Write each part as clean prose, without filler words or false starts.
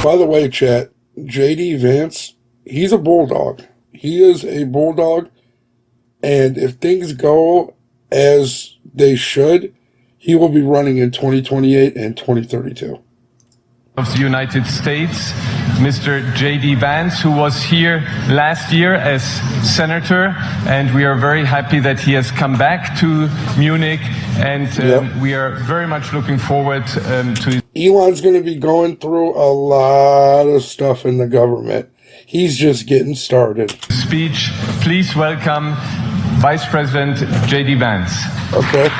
By the way, chat, JD Vance, he's a bulldog. He is a bulldog. And if things go as they should, he will be running in 2028 and 2032. Of the United States, Mr. JD Vance, who was here last year as senator, and we are very happy that he has come back to Munich, and we are very much looking forward to. Elon's going to be going through a lot of stuff in the government. He's just getting started. Speech, please welcome Vice President JD Vance. Okay.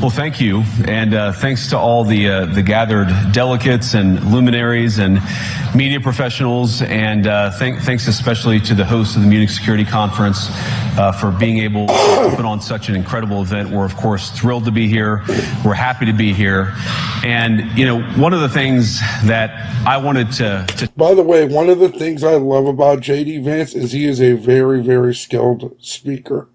Well, thank you, and thanks to all the gathered delegates and luminaries and media professionals, and thanks especially to the host of the Munich Security Conference for being able to put on such an incredible event. We're, of course, thrilled to be here. We're happy to be here. And, you know, one of the things that I wanted to... By the way, one of the things I love about JD Vance is he is a very, very skilled speaker.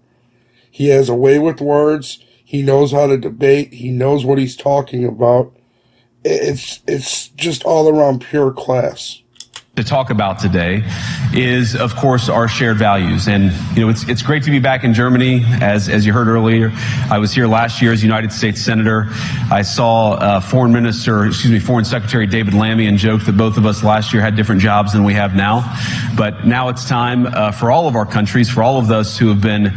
He has a way with words. He knows how to debate. He knows what he's talking about. It's just all around pure class. To talk about today is, of course, our shared values. And, you know, it's great to be back in Germany. As you heard earlier, I was here last year as United States Senator. I saw Foreign Secretary David Lammy and joked that both of us last year had different jobs than we have now. But now it's time for all of our countries, for all of us who have been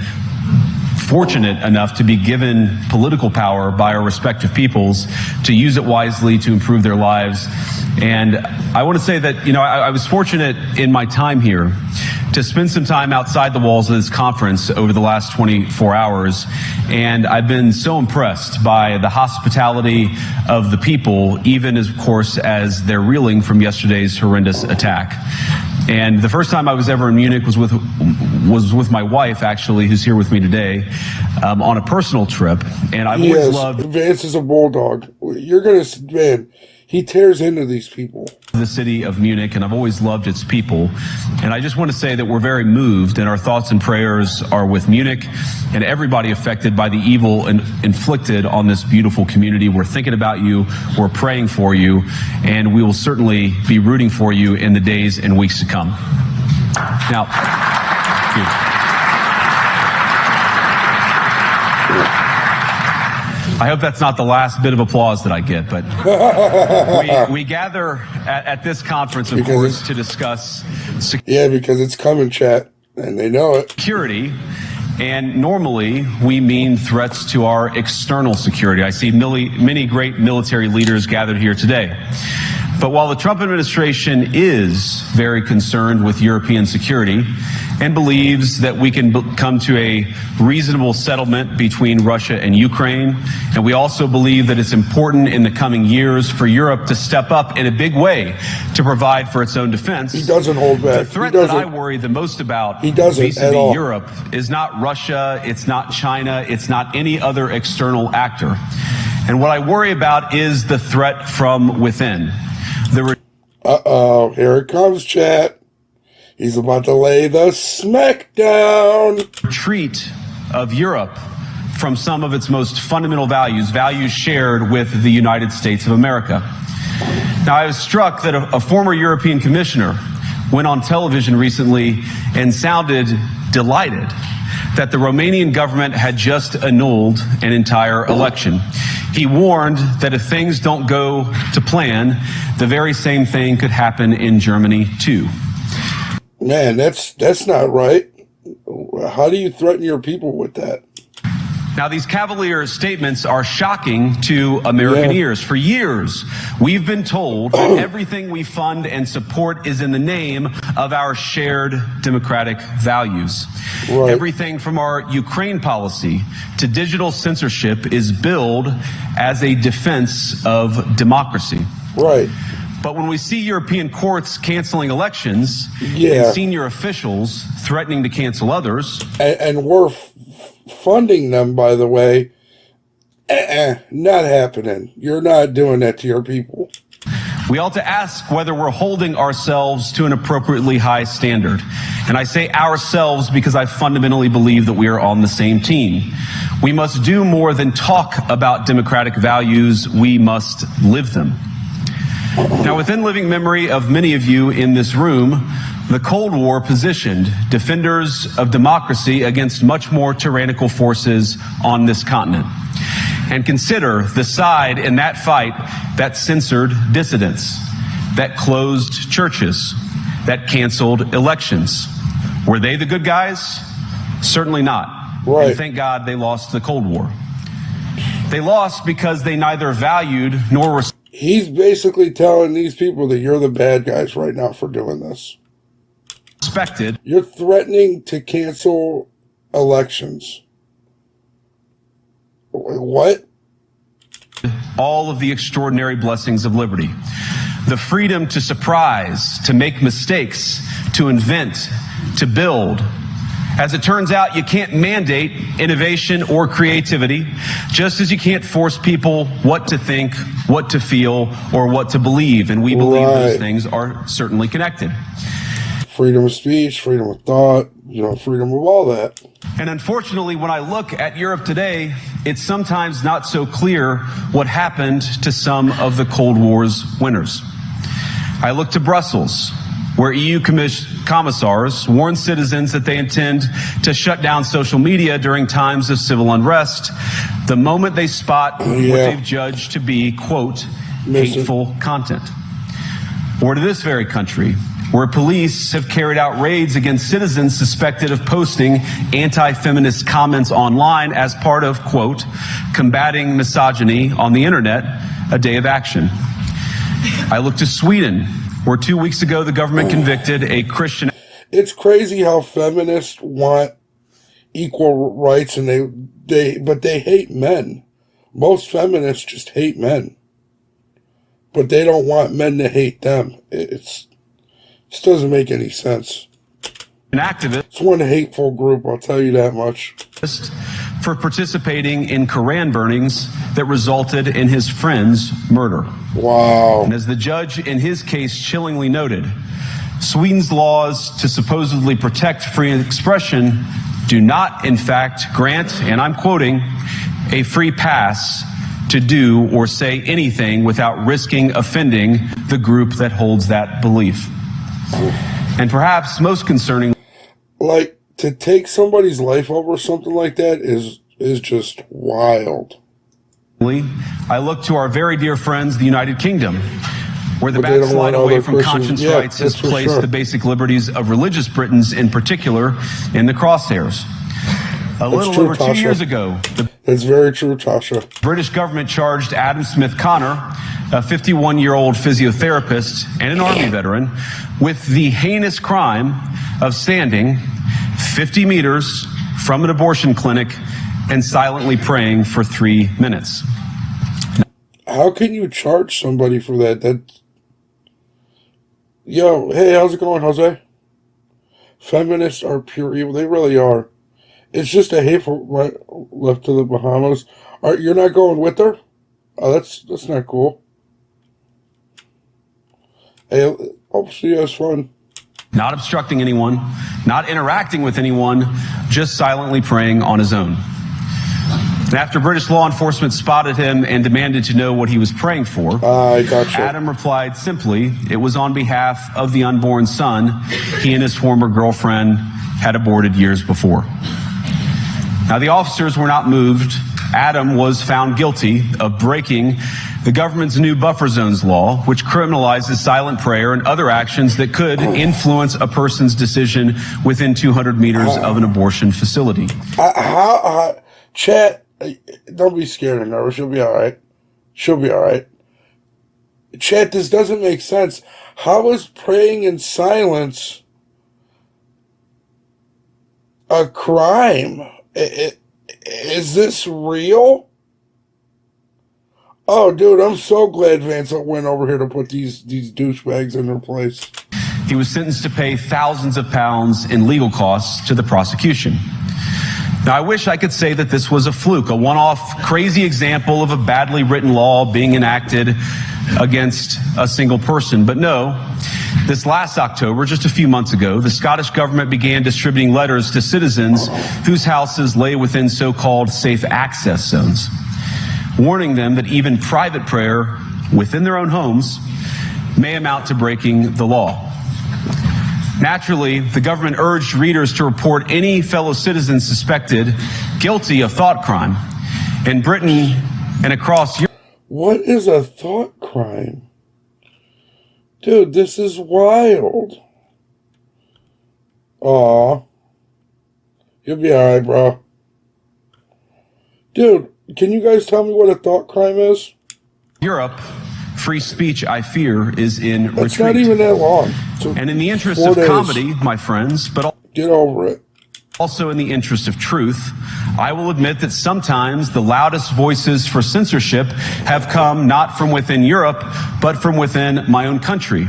fortunate enough to be given political power by our respective peoples to use it wisely to improve their lives. And I want to say that, you know, I was fortunate in my time here to spend some time outside the walls of this conference over the last 24 hours. And I've been so impressed by the hospitality of the people, even of course, as they're reeling from yesterday's horrendous attack. And the first time I was ever in Munich was with my wife, actually, who's here with me today, on a personal trip. And I've always loved... Vance is a bulldog. You're going to... Man, he tears into these people. The city of Munich, and I've always loved its people. And I just want to say that we're very moved, and our thoughts and prayers are with Munich and everybody affected by the evil inflicted on this beautiful community. We're thinking about you, we're praying for you, and we will certainly be rooting for you in the days and weeks to come. Now, thank you. I hope that's not the last bit of applause that I get, but we gather at this conference, of course, to discuss because it's coming, chat, and they know it. Security, and normally we mean threats to our external security. I see many great military leaders gathered here today. But while the Trump administration is very concerned with European security and believes that we can come to a reasonable settlement between Russia and Ukraine, and we also believe that it's important in the coming years for Europe to step up in a big way to provide for its own defense. He doesn't hold back. The threat that I worry the most about vis-a-vis Europe is not Russia, it's not China, it's not any other external actor. And what I worry about is the threat from within. Here it comes, chat. He's about to lay the smackdown. Retreat of Europe from some of its most fundamental values shared with the United States of America. Now, I was struck that a former European commissioner went on television recently and sounded delighted that the Romanian government had just annulled an entire election. He warned that if things don't go to plan, the very same thing could happen in Germany too. Man, that's not right. How do you threaten your people with that? Now, these cavalier statements are shocking to American ears. For years, we've been told that everything we fund and support is in the name of our shared democratic values. Right. Everything from our Ukraine policy to digital censorship is billed as a defense of democracy. Right. But when we see European courts canceling elections and senior officials threatening to cancel others... And we're funding them, by the way, not happening. You're not doing that to your people. We ought to ask whether we're holding ourselves to an appropriately high standard. And I say ourselves because I fundamentally believe that we are on the same team. We must do more than talk about democratic values. We must live them. Now, within living memory of many of you in this room, the Cold War positioned defenders of democracy against much more tyrannical forces on this continent. And consider the side in that fight that censored dissidents, that closed churches, that canceled elections. Were they the good guys? Certainly not. Right. And thank God they lost the Cold War. They lost because they neither valued nor respected. He's basically telling these people that you're the bad guys right now for doing this. You're threatening to cancel elections. What? All of the extraordinary blessings of liberty. The freedom to surprise, to make mistakes, to invent, to build. As it turns out, you can't mandate innovation or creativity, just as you can't force people what to think, what to feel, or what to believe. And we believe those things are certainly connected. Freedom of speech, freedom of thought, freedom of all that. And unfortunately, when I look at Europe today, it's sometimes not so clear what happened to some of the Cold War's winners. I look to Brussels, where EU commissars warn citizens that they intend to shut down social media during times of civil unrest the moment they spot what they've judged to be, quote, hateful content. Or to this very country, where police have carried out raids against citizens suspected of posting anti-feminist comments online as part of, quote, combating misogyny on the internet, a day of action. I look to Sweden, where 2 weeks ago the government convicted a Christian. It's crazy how feminists want equal rights and but they hate men. Most feminists just hate men. But they don't want men to hate them. It just doesn't make any sense. An activist. It's one hateful group, I'll tell you that much. For participating in Koran burnings that resulted in his friend's murder. Wow. And as the judge in his case chillingly noted, Sweden's laws to supposedly protect free expression do not, in fact, grant, and I'm quoting, a free pass to do or say anything without risking offending the group that holds that belief. And perhaps most concerning, like, to take somebody's life over something like that is just wild. I look to our very dear friends, the United Kingdom, where the backslide away from conscience rights has placed the basic liberties of religious Britons in particular in the crosshairs. A little over 2 years ago, that's very true, Tasha. The British government charged Adam Smith Connor, a 51-year-old physiotherapist and an Army veteran, with the heinous crime of standing 50 meters from an abortion clinic and silently praying for 3 minutes. How can you charge somebody for that? Yo, hey, how's it going, Jose? Feminists are pure evil. They really are. It's just a hateful right left to the Bahamas. You're not going with her? Oh, that's not cool. Hey, hopefully you have fun. Not obstructing anyone, not interacting with anyone, just silently praying on his own. And after British law enforcement spotted him and demanded to know what he was praying for, Adam replied simply, it was on behalf of the unborn son he and his former girlfriend had aborted years before. Now, the officers were not moved. Adam was found guilty of breaking the government's new buffer zones law, which criminalizes silent prayer and other actions that could influence a person's decision within 200 meters of an abortion facility. Chat, don't be scared or nervous. She'll be all right. She'll be all right. Chat, this doesn't make sense. How is praying in silence a crime? Is this real? Oh, dude, I'm so glad Vance went over here to put these douchebags in their place. He was sentenced to pay thousands of pounds in legal costs to the prosecution. Now, I wish I could say that this was a fluke, a one-off crazy example of a badly written law being enacted against a single person. But no, this last October, just a few months ago, the Scottish government began distributing letters to citizens whose houses lay within so-called safe access zones, warning them that even private prayer within their own homes may amount to breaking the law. Naturally, the government urged readers to report any fellow citizens suspected guilty of thought crime. In Britain and across Europe. What is a thought crime? Dude, this is wild. Aw. You'll be alright, bro. Dude, can you guys tell me what a thought crime is? Europe, free speech, I fear, is in retreat. It's not even that long. And in the interest of comedy, my friends, but get over it. Also in the interest of truth, I will admit that sometimes the loudest voices for censorship have come not from within Europe, but from within my own country,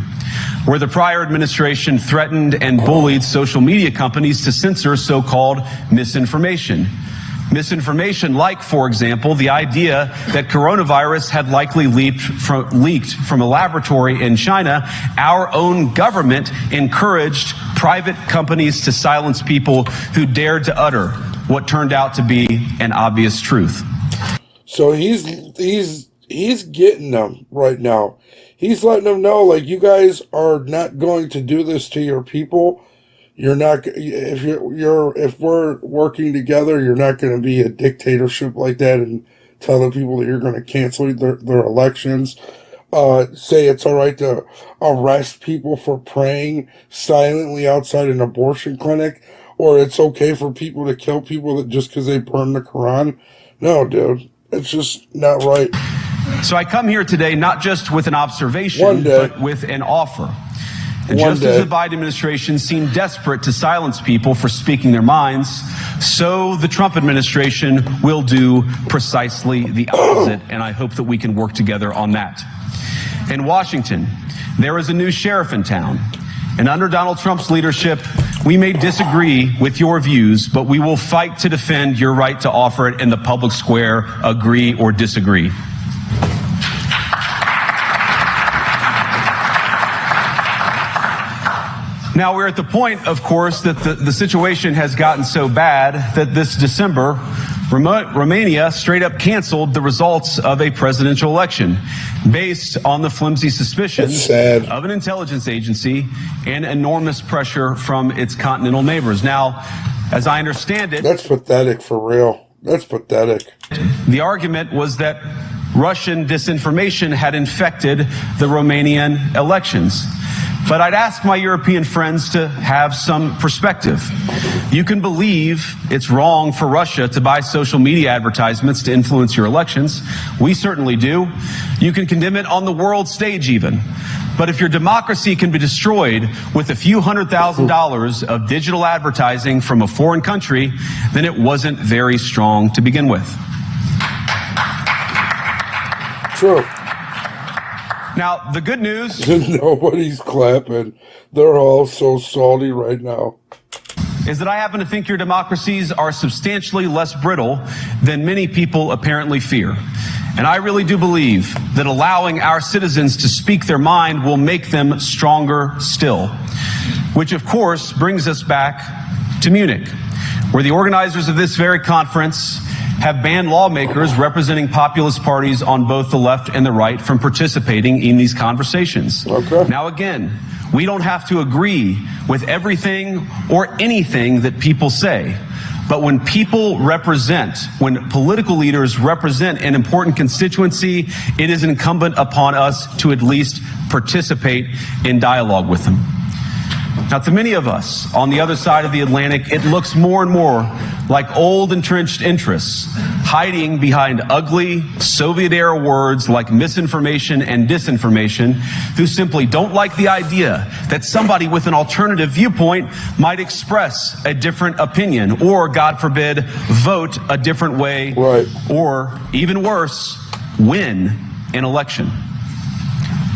where the prior administration threatened and bullied social media companies to censor so-called misinformation. Misinformation like, for example, the idea that coronavirus had likely leaked from a laboratory in China. Our own government encouraged private companies to silence people who dared to utter what turned out to be an obvious truth. So he's getting them right now. He's letting them know, like, you guys are not going to do this to your people. You're not, if we're working together, you're not going to be a dictatorship like that and tell the people that you're going to cancel their elections. Say it's all right to arrest people for praying silently outside an abortion clinic, or it's okay for people to kill people just because they burn the Quran. No, dude, it's just not right. So I come here today not just with an observation, but with an offer. And just as the Biden administration seemed desperate to silence people for speaking their minds, so the Trump administration will do precisely the opposite, and I hope that we can work together on that. In Washington, there is a new sheriff in town, and under Donald Trump's leadership, we may disagree with your views, but we will fight to defend your right to offer it in the public square, agree or disagree. Now, we're at the point, of course, that the situation has gotten so bad that this December, Romania straight up canceled the results of a presidential election based on the flimsy suspicions of an intelligence agency and enormous pressure from its continental neighbors. Now, as I understand it... That's pathetic, for real. That's pathetic. The argument was that Russian disinformation had infected the Romanian elections. But I'd ask my European friends to have some perspective. You can believe it's wrong for Russia to buy social media advertisements to influence your elections. We certainly do. You can condemn it on the world stage even. But if your democracy can be destroyed with a few $100,000 of digital advertising from a foreign country, then it wasn't very strong to begin with. True. Now, the good news... Nobody's clapping. They're all so salty right now. ...is that I happen to think your democracies are substantially less brittle than many people apparently fear. And I really do believe that allowing our citizens to speak their mind will make them stronger still. Which, of course, brings us back to Munich, where the organizers of this very conference have banned lawmakers representing populist parties on both the left and the right from participating in these conversations. Okay. Now, again, we don't have to agree with everything or anything that people say. But when people represent, when political leaders represent an important constituency, it is incumbent upon us to at least participate in dialogue with them. Now, to many of us on the other side of the Atlantic, it looks more and more like old entrenched interests hiding behind ugly Soviet-era words like misinformation and disinformation, who simply don't like the idea that somebody with an alternative viewpoint might express a different opinion or, God forbid, vote a different way, right, or even worse, win an election.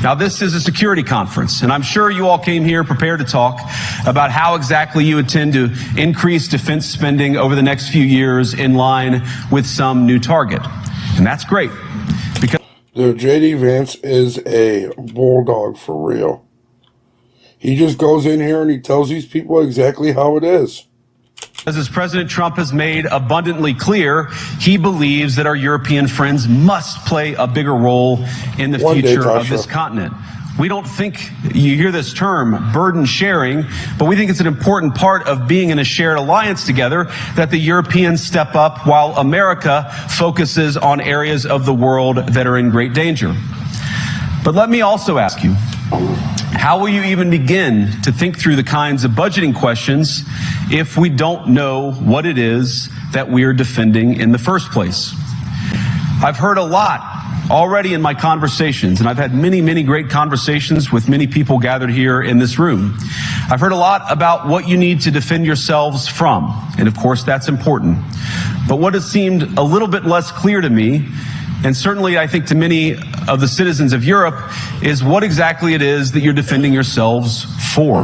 Now, this is a security conference, and I'm sure you all came here prepared to talk about how exactly you intend to increase defense spending over the next few years in line with some new target. And that's great. Because Dude, JD Vance is a bulldog for real. He just goes in here and he tells these people exactly how it is. As President Trump has made abundantly clear, he believes that our European friends must play a bigger role in the future of this continent. We don't think, you hear this term, burden sharing, but we think it's an important part of being in a shared alliance together that the Europeans step up while America focuses on areas of the world that are in great danger. But let me also ask you, how will you even begin to think through the kinds of budgeting questions if we don't know what it is that we are defending in the first place? I've heard a lot already in my conversations, and I've had many, many great conversations with many people gathered here in this room. I've heard a lot about what you need to defend yourselves from, and of course that's important. But what has seemed a little bit less clear to me, and certainly I think to many of the citizens of Europe, is what exactly it is that you're defending yourselves for.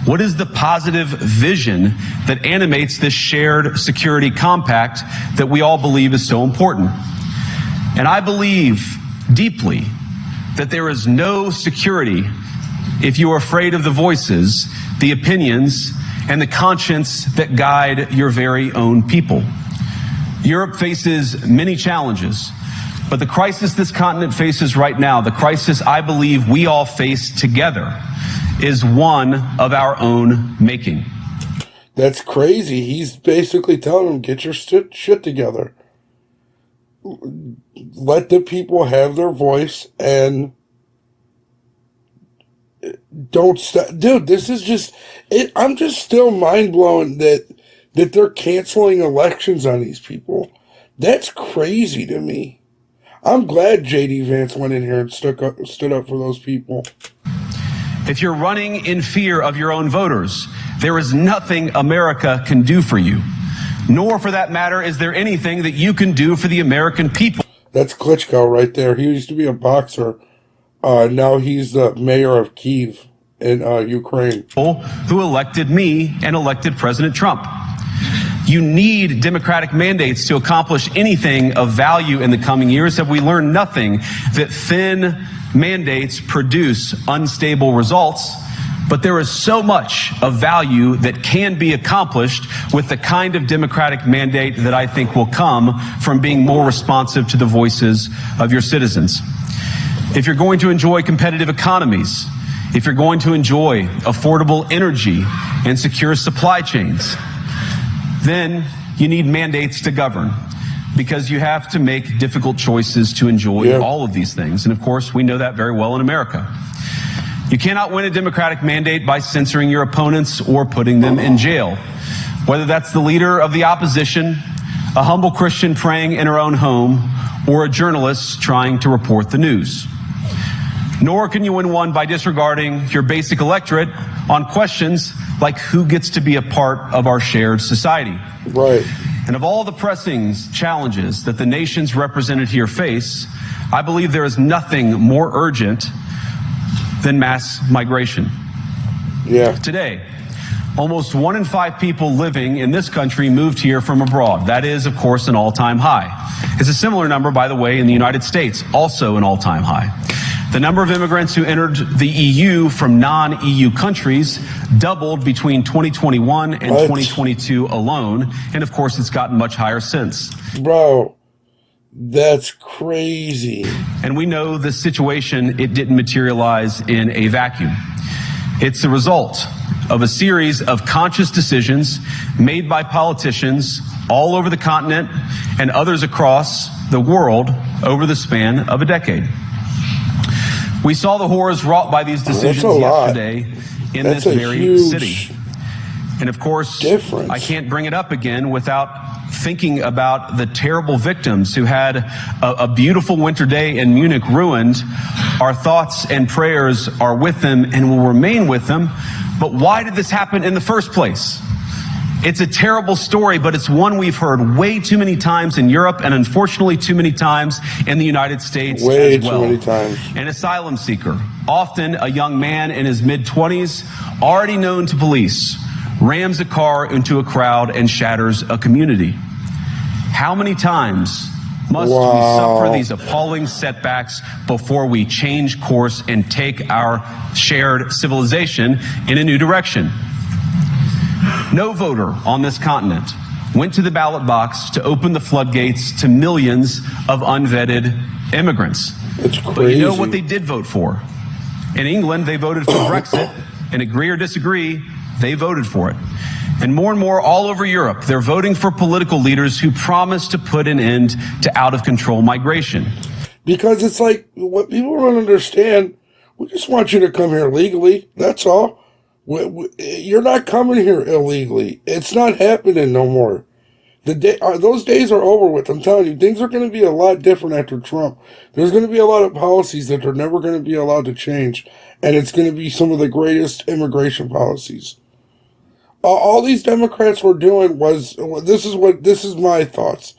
What is the positive vision that animates this shared security compact that we all believe is so important? And I believe deeply that there is no security if you are afraid of the voices, the opinions, and the conscience that guide your very own people. Europe faces many challenges, but the crisis this continent faces right now, the crisis I believe we all face together, is one of our own making. That's crazy. He's basically telling them, get your shit together. Let the people have their voice and don't stop. Dude, this is just, I'm just still mind blown that they're canceling elections on these people. That's crazy to me. I'm glad JD Vance went in here and stood up for those people. If you're running in fear of your own voters, there is nothing America can do for you. Nor, for that matter, is there anything that you can do for the American people. That's Klitschko right there. He used to be a boxer. Now he's the mayor of Kyiv in Ukraine. Who elected me and elected President Trump. You need democratic mandates to accomplish anything of value in the coming years. Have we learned nothing that thin mandates produce unstable results? But there is so much of value that can be accomplished with the kind of democratic mandate that I think will come from being more responsive to the voices of your citizens. If you're going to enjoy competitive economies, if you're going to enjoy affordable energy and secure supply chains, then you need mandates to govern, because you have to make difficult choices to enjoy all of these things. And of course, we know that very well in America. You cannot win a democratic mandate by censoring your opponents or putting them in jail. Whether that's the leader of the opposition, a humble Christian praying in her own home, or a journalist trying to report the news. Nor can you win one by disregarding your basic electorate on questions like who gets to be a part of our shared society. Right. And of all the pressing challenges that the nations represented here face, I believe there is nothing more urgent than mass migration. Yeah. Today, almost 1 in 5 people living in this country moved here from abroad. That is, of course, an all-time high. It's a similar number, by the way, in the United States, also an all-time high. The number of immigrants who entered the EU from non-EU countries doubled between 2021 and 2022 alone, and of course, it's gotten much higher since. Bro. That's crazy. And we know this situation, it didn't materialize in a vacuum. It's the result of a series of conscious decisions made by politicians all over the continent and others across the world over the span of a decade. We saw the horrors wrought by these decisions yesterday in this very city. And of course, I can't bring it up again without thinking about the terrible victims who had a beautiful winter day in Munich ruined. Our thoughts and prayers are with them and will remain with them. But why did this happen in the first place? It's a terrible story, but it's one we've heard way too many times in Europe and unfortunately too many times in the United States as well. Way too many times. An asylum seeker, often a young man in his mid-20s, already known to police, rams a car into a crowd and shatters a community. How many times Must we suffer these appalling setbacks before we change course and take our shared civilization in a new direction? No voter on this continent went to the ballot box to open the floodgates to millions of unvetted immigrants. It's crazy. But you know what they did vote for? In England, they voted for Brexit, and agree or disagree, they voted for it. And more all over Europe, they're voting for political leaders who promise to put an end to out-of-control migration. Because it's like, what people don't understand, we just want you to come here legally. That's all. You're not coming here illegally. It's not happening no more. Those days are over with. I'm telling you, things are going to be a lot different after Trump. There's going to be a lot of policies that they're never going to be allowed to change. And it's going to be some of the greatest immigration policies. All these Democrats were doing was, this is my thoughts.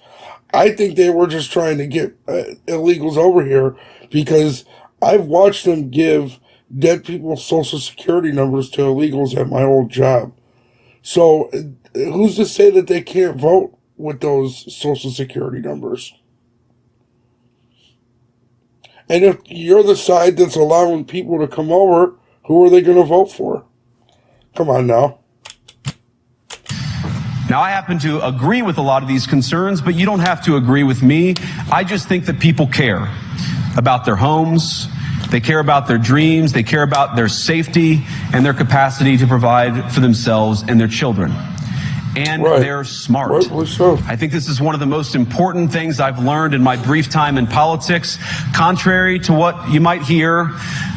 I think they were just trying to get illegals over here because I've watched them give dead people's social security numbers to illegals at my old job. So who's to say that they can't vote with those social security numbers? And if you're the side that's allowing people to come over, who are they going to vote for? Come on now. Now, I happen to agree with a lot of these concerns, but you don't have to agree with me. I just think that people care about their homes, they care about their dreams, they care about their safety and their capacity to provide for themselves and their children. And they're smart. I think this is one of the most important things I've learned in my brief time in politics. Contrary to what you might hear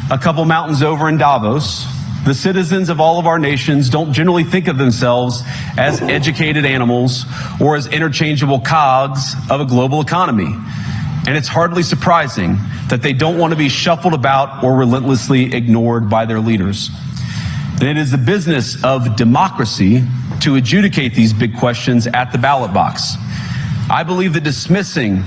a couple mountains over in Davos, the citizens of all of our nations don't generally think of themselves as educated animals or as interchangeable cogs of a global economy. And it's hardly surprising that they don't want to be shuffled about or relentlessly ignored by their leaders. And it is the business of democracy to adjudicate these big questions at the ballot box. I believe that dismissing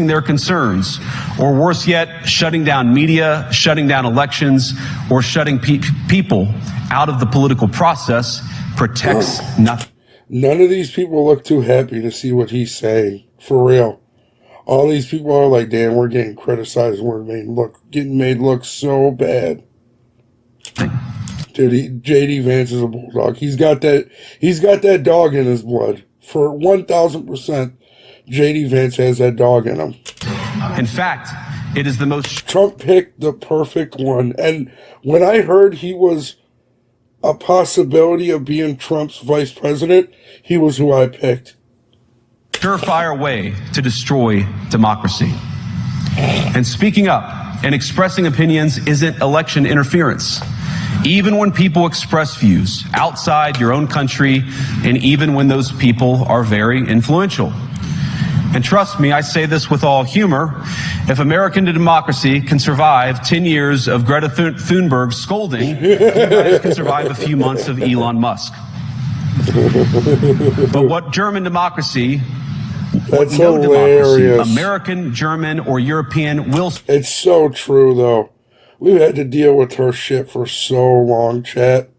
their concerns, or worse yet, shutting down media, shutting down elections, or shutting people out of the political process protects nothing. None of these people look too happy to see what he's saying, for real. All these people are like, damn, we're getting criticized, we're getting made look so bad. Dude, JD Vance is a bulldog. He's got that dog in his blood. For 1,000%, JD Vance has that dog in him. In fact, it is the most... Trump picked the perfect one. And when I heard he was a possibility of being Trump's vice president, he was who I picked. Surefire way to destroy democracy. And speaking up and expressing opinions isn't election interference. Even when people express views outside your own country, and even when those people are very influential. And trust me, I say this with all humor, if American democracy can survive 10 years of Greta Thunberg scolding, you guys can survive a few months of Elon Musk. But what German democracy, what no democracy, American, German, or European will... It's so true, though. We've had to deal with her shit for so long, chat.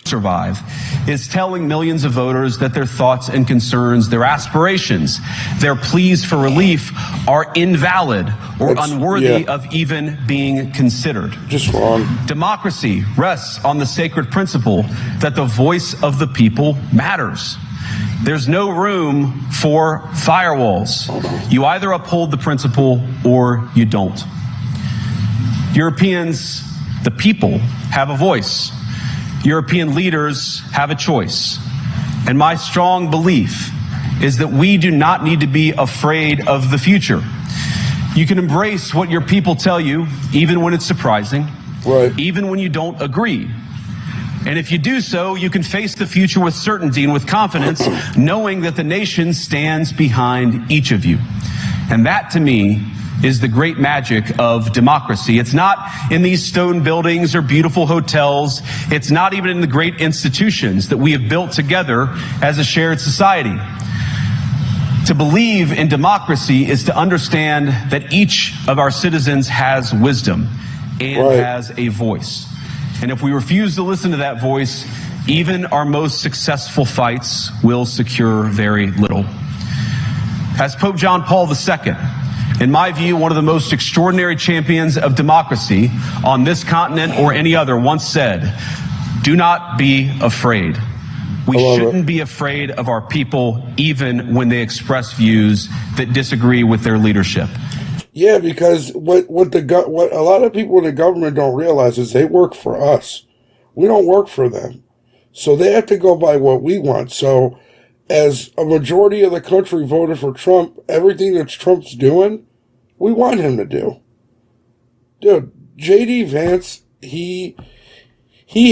Survive is telling millions of voters that their thoughts and concerns, their aspirations, their pleas for relief are invalid or unworthy of even being considered. Just wrong. Democracy rests on the sacred principle that the voice of the people matters. There's no room for firewalls. You either uphold the principle or you don't. Europeans, the people, have a voice. European leaders have a choice. And my strong belief is that we do not need to be afraid of the future. You can embrace what your people tell you, even when it's surprising, even when you don't agree. And if you do so, you can face the future with certainty and with confidence, knowing that the nation stands behind each of you. And that, to me, is the great magic of democracy. It's not in these stone buildings or beautiful hotels. It's not even in the great institutions that we have built together as a shared society. To believe in democracy is to understand that each of our citizens has wisdom and has a voice. And if we refuse to listen to that voice, even our most successful fights will secure very little. As Pope John Paul II, in my view, one of the most extraordinary champions of democracy on this continent or any other, once said, "Do not be afraid." We shouldn't be afraid of our people, even when they express views that disagree with their leadership. Yeah, because what a lot of people in the government don't realize is they work for us. We don't work for them. So they have to go by what we want. So as a majority of the country voted for Trump, everything that Trump's doing, we want him to do. Dude, JD Vance, he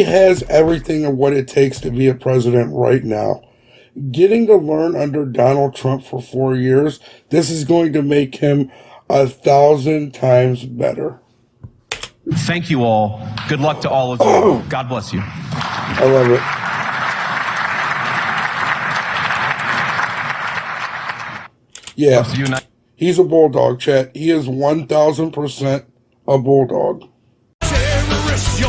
has everything of what it takes to be a president right now. Getting to learn under Donald Trump for 4 years, this is going to make him 1,000 times better. Thank you all. Good luck to all of you. God bless you. I love it. Yeah, he's a bulldog, chat. He is 1,000% a bulldog. Terrorists,